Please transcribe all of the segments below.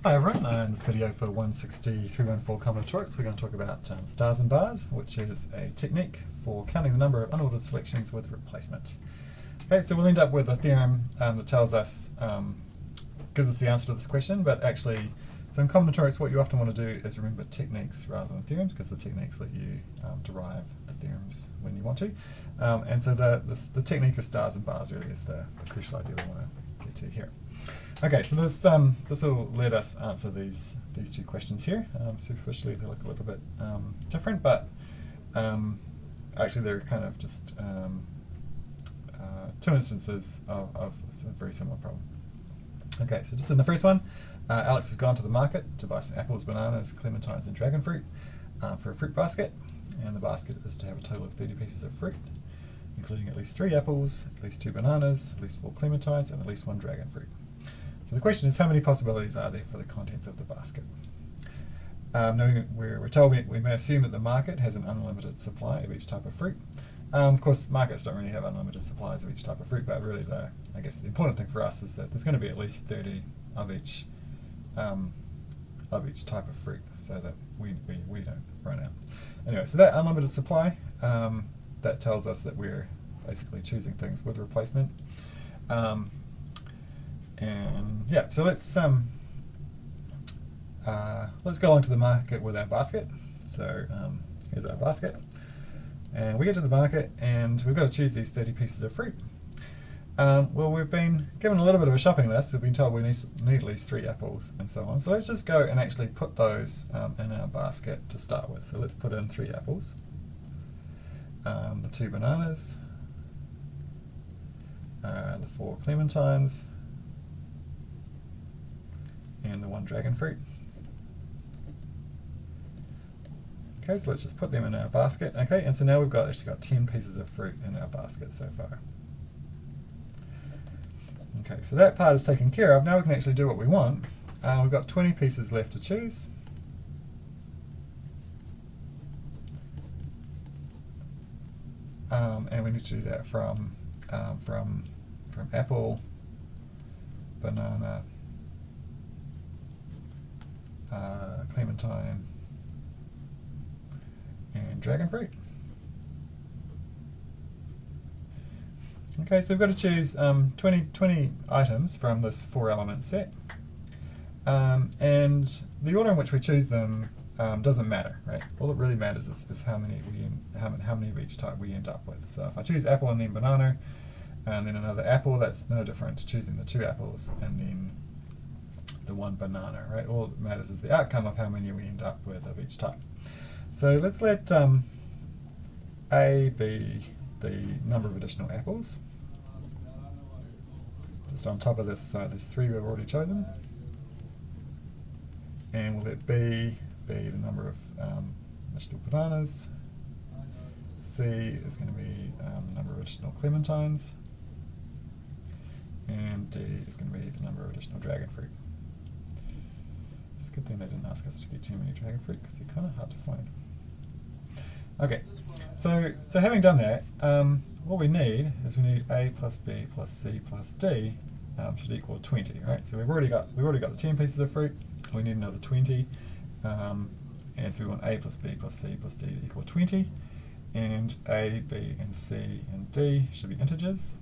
Hi everyone, in this video for 16314 combinatorics we're going to talk about stars and bars, which is a technique for counting the number of unordered selections with replacement. Okay, so we'll end up with a theorem that tells us, gives us the answer to this question, but actually, so in combinatorics what you often want to do is remember techniques rather than theorems, because the techniques let you derive the theorems when you want to. And so the technique of stars and bars really is the crucial idea we want to get to here. Okay, so this will let us answer these two questions here. Superficially, they look a little bit different, but actually they're kind of just two instances of a very similar problem. Okay, so just in the first one, Alex has gone to the market to buy some apples, bananas, clementines, and dragon fruit for a fruit basket, and the basket is to have a total of 30 pieces of fruit, including at least 3 apples, at least 2 bananas, at least 4 clementines, and at least 1 dragon fruit. So the question is, how many possibilities are there for the contents of the basket? Now we're told we may assume that the market has an unlimited supply of each type of fruit. Of course, markets don't really have unlimited supplies of each type of fruit, but really I guess the important thing for us is that there's going to be at least 30 of each type of fruit, so that we don't run out. Anyway, so that unlimited supply, that tells us that we're basically choosing things with replacement. And yeah, so let's go along to the market with our basket. So here's our basket, and we get to the market and we've got to choose these 30 pieces of fruit. Well, we've been given a little bit of a shopping list. We've been told we need at least 3 apples and so on. So let's just go and actually put those in our basket to start with. So let's put in 3 apples, the 2 bananas, the 4 clementines, and the 1 dragon fruit. Okay, so let's just put them in our basket. Okay, and so now we've actually got 10 pieces of fruit in our basket so far. Okay, so that part is taken care of. Now we can actually do what we want. We've got 20 pieces left to choose. And we need to do that from apple, banana, clementine, and dragon fruit. Okay, so we've got to choose 20 items from this 4-element set, and the order in which we choose them doesn't matter, right? All that really matters is how many of each type we end up with. So if I choose apple and then banana, and then another apple, that's no different to choosing the 2 apples and then the 1 banana, right? All that matters is the outcome of how many we end up with of each type. So let's let A be the number of additional apples, just on top of this, there's 3 we've already chosen, and we'll let B be the number of additional bananas, C is going to be the number of additional clementines, and D is going to be the number of additional dragon fruit. It's a good thing they didn't ask us to get too many dragon fruit, because they're kind of hard to find. Okay, so having done that, what we need is A plus B plus C plus D should equal 20, right? So we've already got the 10 pieces of fruit. We need another 20, and so we want A plus B plus C plus D to equal 20, and A, B, and C and D should be integers,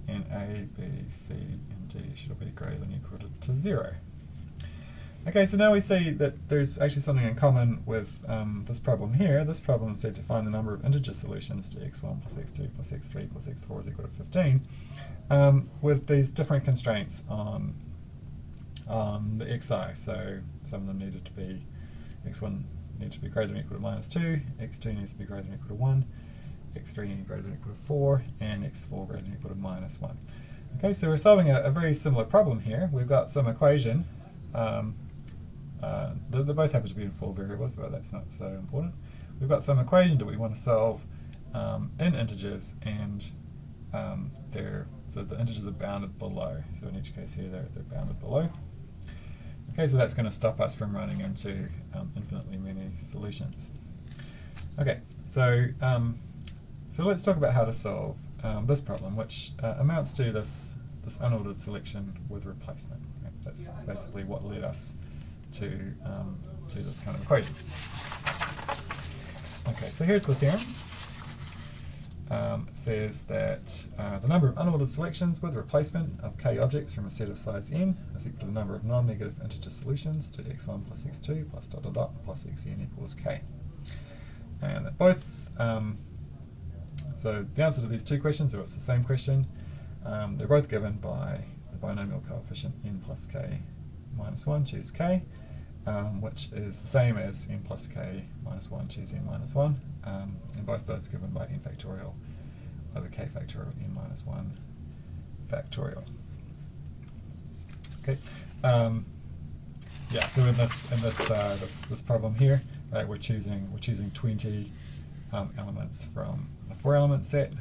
and A, B, C, and D should be greater than or equal to 0. Okay, so now we see that there's actually something in common with this problem here. This problem said to find the number of integer solutions to x1 plus x2 plus x3 plus x4 is equal to 15, with these different constraints on the xi. So some of them needed to be, x1 needs to be greater than or equal to -2, x2 needs to be greater than or equal to 1, x3 needs to be greater than or equal to 4, and x4 greater than or equal to -1. Okay, so we're solving a very similar problem here. We've got some equation. They both happen to be in 4 variables, but that's not so important. We've got some equation that we want to solve in integers, and so the integers are bounded below. So in each case here, they're bounded below. Okay, so that's going to stop us from running into infinitely many solutions. Okay, so let's talk about how to solve this problem, which amounts to this this unordered selection with replacement. Okay, that's basically what led us to this kind of equation. Okay, so here's the theorem. It says that the number of unordered selections with replacement of k objects from a set of size n is equal to the number of non-negative integer solutions to x1 plus x2 plus dot dot dot plus xn equals k. And that both, so the answer to these two questions, or it's the same question, they're both given by the binomial coefficient n plus k minus 1, choose k, which is the same as n plus k minus 1, choose n minus 1, and both those given by n factorial over k factorial n minus 1 factorial. Okay, yeah. So in this problem here, right, we're choosing 20 elements from a 4-element set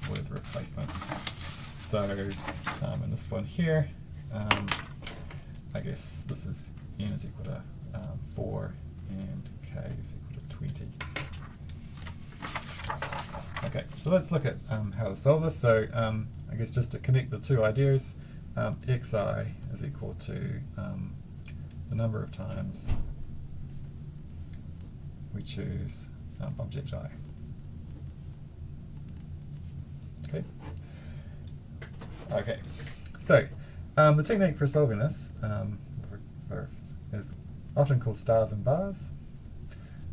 with replacement. So in this one here, I guess this is n is equal to 4 and k is equal to 20. Okay, so let's look at how to solve this. So I guess just to connect the two ideas, xi is equal to the number of times we choose object I. Okay. Okay. So the technique for solving this is often called stars and bars.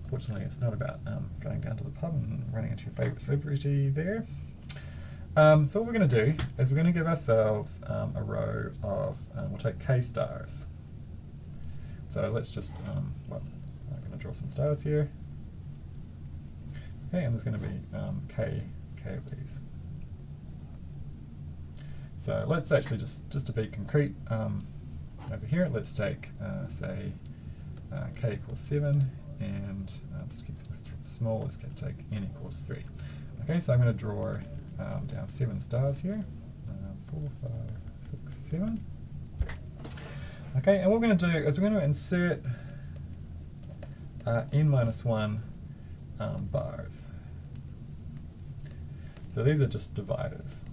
Fortunately, it's not about going down to the pub and running into your favourite celebrity there. So what we're going to do is we're going to give ourselves a row of, we'll take k stars. So let's just, well, I'm going to draw some stars here. Okay, and there's going to be k of these. So let's actually just to be concrete, over here, let's take, say, k equals 7, and just keep things small, let's take n equals 3. Okay, so I'm going to draw down 7 stars here, 4, 5, 6, 7. Okay, and what we're going to do is we're going to insert n minus 1 bars. So these are just dividers.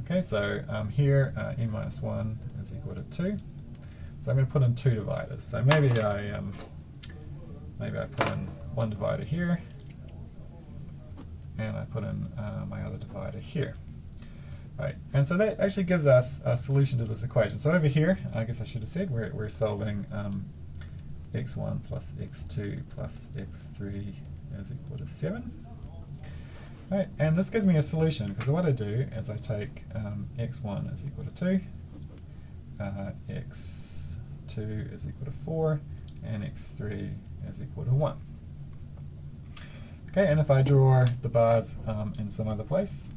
Okay, so here n minus 1 is equal to 2. So I'm going to put in 2 dividers. So maybe I put in one divider here, and I put in my other divider here. Right, and so that actually gives us a solution to this equation. So over here, I guess I should have said we're solving x1 plus x2 plus x3 is equal to 7. Right, and this gives me a solution, because what I do is I take x1 is equal to 2, x2 is equal to 4, and x3 is equal to 1. Okay, and if I draw the bars in some other place,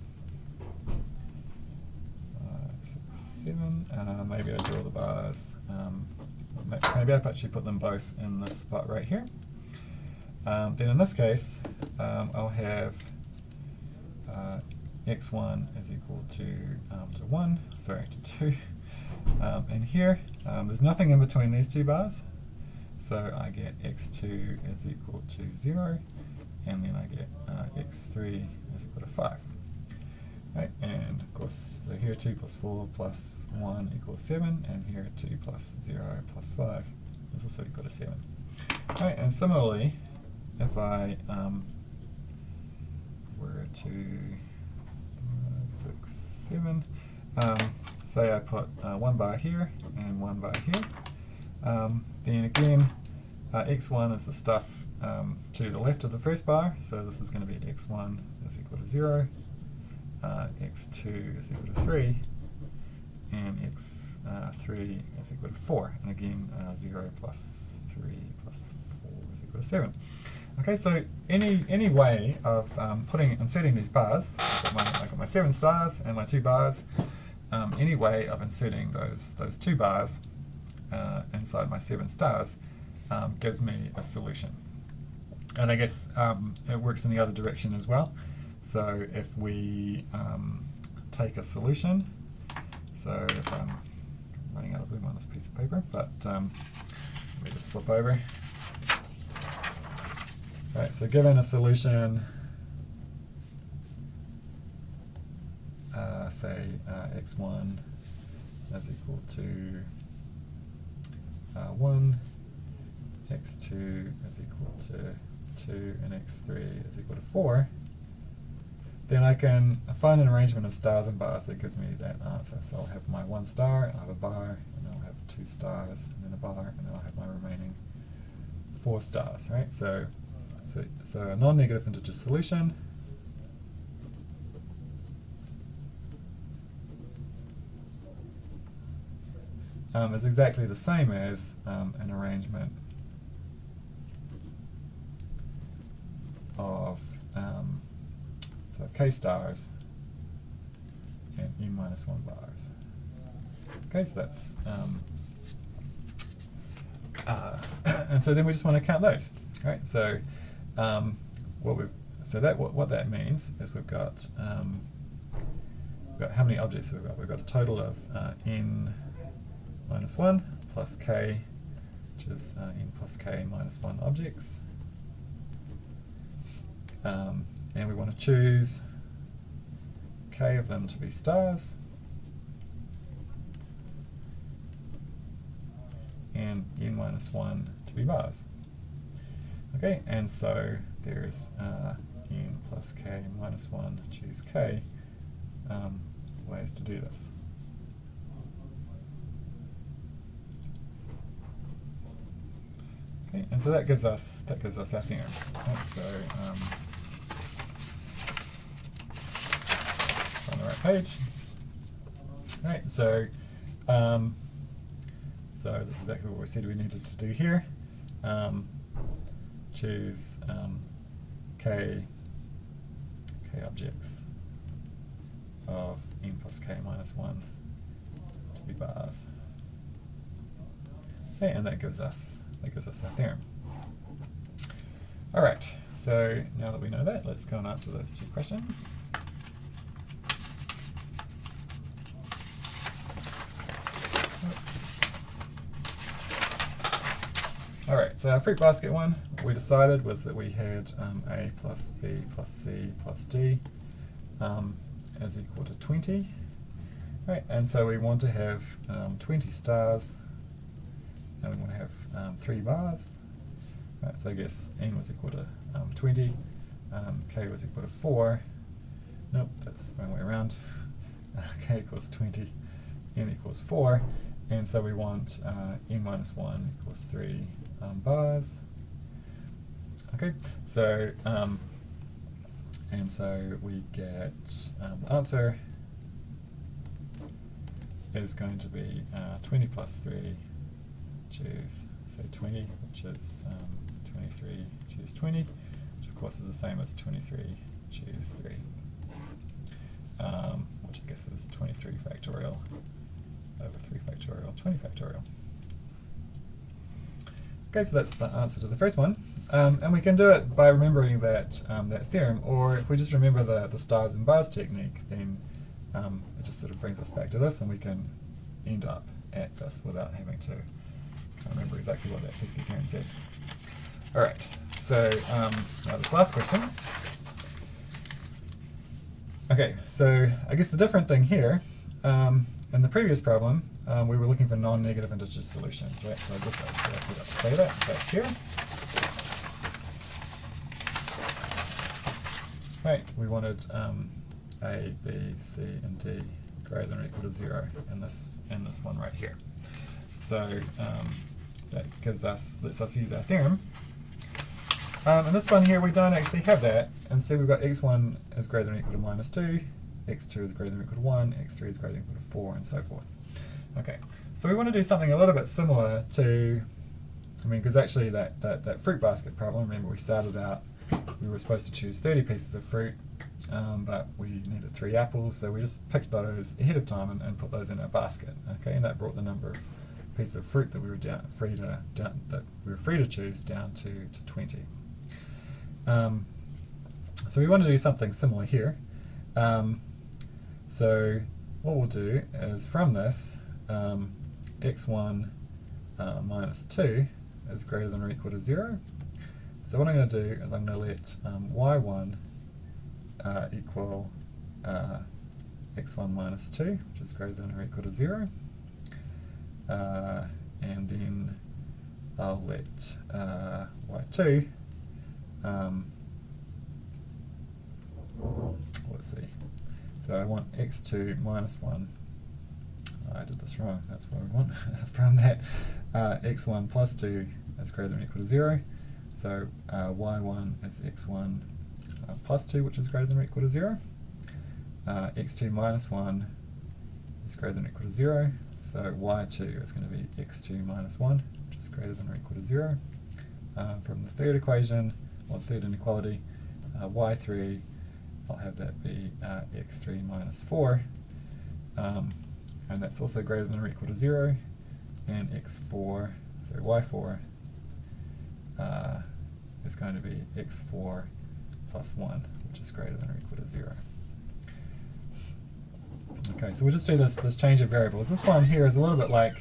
5, 6, 7, maybe I draw the bars, maybe I've actually put them both in this spot right here. Then in this case, I'll have x1 is equal to 1, sorry, to 2. And here, there's nothing in between these two bars, so I get x2 is equal to 0, and then I get x3 is equal to 5. Right, and of course, so here 2 plus 4 plus 1 equals 7, and here 2 plus 0 plus 5 is also equal to 7. Right, and similarly, if I were to 5, 6, 7, say I put 1 bar here and 1 bar here, then again x1 is the stuff to the left of the first bar, so this is going to be x1 is equal to 0, x2 is equal to 3, and x3 is equal to 4, and again 0 plus 3 plus 4 is equal to 7. Okay, so any way of inserting these bars, I've got my 7 stars and my 2 bars, any way of inserting those 2 bars inside my 7 stars gives me a solution. And I guess it works in the other direction as well. So if we take a solution, so if I'm running out of room on this piece of paper, but let me just flip over. Right, so given a solution say x1 is equal to 1, x2 is equal to 2, and x3 is equal to 4, then I can find an arrangement of stars and bars that gives me that answer. So I'll have my 1 star, I'll have a bar, and then I'll have 2 stars, and then a bar, and then I'll have my remaining 4 stars, right? So a non-negative integer solution is exactly the same as an arrangement of so k stars and n minus 1 bars. Okay, so that's and so then we just want to count those, right? So what that means is we've got how many objects we've got? We've got a total of n minus 1 plus k, which is n plus k minus 1 objects. And we want to choose k of them to be stars and n minus 1 to be bars. Okay, and so there's n plus k minus 1 choose k ways to do this. Okay, and so that gives us our theorem. Right, so on the right page. Right, so so that's exactly what we said we needed to do here. Choose k objects of n plus k minus 1 to be bars. Okay, and that gives us our theorem. All right, so now that we know that, let's go and answer those 2 questions. Oops. All right, so our fruit basket one, what we decided was that we had a plus b plus c plus d is equal to 20. Right, and so we want to have 20 stars, and we want to have 3 bars. Right, so I guess n was equal to 20, k was equal to 4. Nope, that's the wrong way around. K equals 20, n equals 4, and so we want n minus 1 equals 3 bars. Okay, so and so we get the answer is going to be 20 plus 3 choose, say 20, which is 23 choose 20, which of course is the same as 23 choose 3, which I guess is 23 factorial over 3 factorial, 20 factorial. Okay, so that's the answer to the first one. And we can do it by remembering that, that theorem, or if we just remember the stars and bars technique, then it just sort of brings us back to this, and we can end up at this without having to remember exactly what that pesky theorem said. All right, so now this last question. Okay, so I guess the different thing here, in the previous problem, we were looking for non-negative integer solutions, right? So I guess I forgot to say that. It's back here. Right, we wanted A, B, C, and D greater than or equal to 0 in this one right here. So that lets us use our theorem. In this one here, we don't actually have that. Instead, we've got x1 is greater than or equal to minus 2, x2 is greater than or equal to 1, x3 is greater than or equal to 4, and so forth. Okay, so we want to do something a little bit similar to, because actually that fruit basket problem, remember we started out, we were supposed to choose 30 pieces of fruit, but we needed 3 apples, so we just picked those ahead of time and put those in our basket. Okay, and that brought the number of pieces of fruit that we were free to choose down to 20. So we want to do something similar here. So what we'll do is from this, x1 minus 2 is greater than or equal to 0. So what I'm going to do is I'm going to let y1 equal x1 minus 2, which is greater than or equal to 0. And then I'll let y2, let's see, so I want x2 minus 1, I did this wrong, that's what we want, from that x1 plus 2 is greater than or equal to 0, so y1 is x1 plus 2, which is greater than or equal to 0, x2 minus 1 is greater than or equal to 0, so y2 is going to be x2 minus 1, which is greater than or equal to 0. From the third equation, or third inequality, y3, I'll have that be x3 minus 4, and that's also greater than or equal to 0, and x4, so y4 is going to be x4 plus 1, which is greater than or equal to 0. Okay, so we'll just do this change of variables. This one here is a little bit like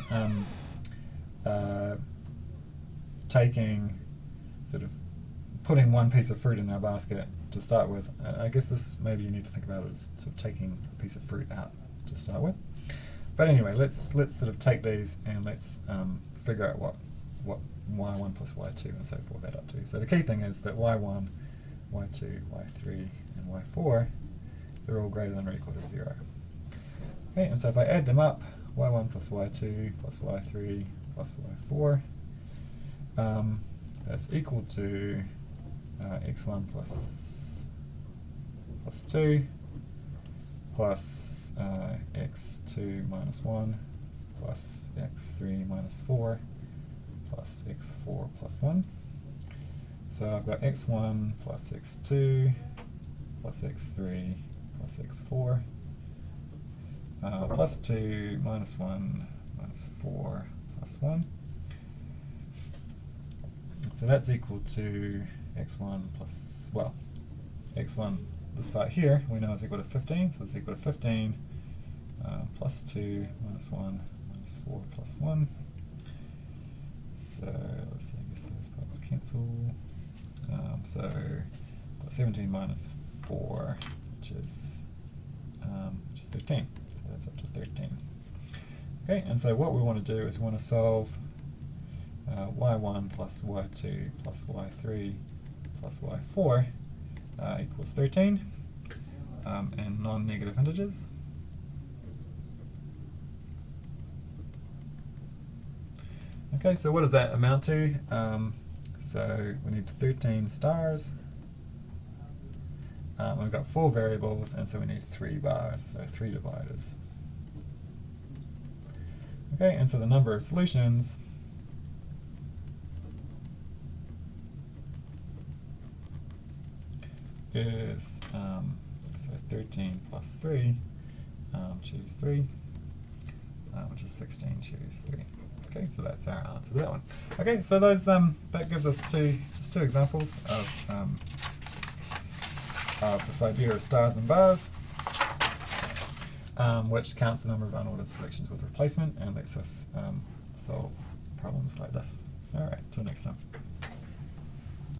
taking, sort of putting one piece of fruit in our basket to start with. I guess this, maybe you need to think about it as sort of taking a piece of fruit out to start with. But anyway, let's sort of take these and let's figure out what y1 plus y2 and so forth add up to. So the key thing is that y1, y2, y3, and y4, they're all greater than or equal to 0. Okay, and so if I add them up, y1 plus y2 plus y3 plus y4, that's equal to x1 plus 2 plus x2 minus 1 plus x3 minus 4 plus x4 plus 1. So I've got x1 plus x2 plus x3 plus x4 plus 2 minus 1 minus 4 plus 1. So that's equal to x1 plus, well, x1, this part here, we know is equal to 15, so it's equal to 15 plus 2 minus 1 minus 4 plus 1. So let's see, I guess those parts cancel. So 17 minus 4, which is 13. So that's up to 13. Okay, and so what we want to do is we want to solve y1 plus y2 plus y3 plus y4 equals 13 in non-negative integers. Okay, so what does that amount to? So we need 13 stars. We've got 4 variables, and so we need 3 bars, so 3 dividers. Okay, and so the number of solutions is so 13 plus 3, choose 3, which is 16, choose 3. Okay, so that's our answer to that one. Okay, so those that gives us just two examples of this idea of stars and bars, which counts the number of unordered selections with replacement and lets us solve problems like this. All right, till next time.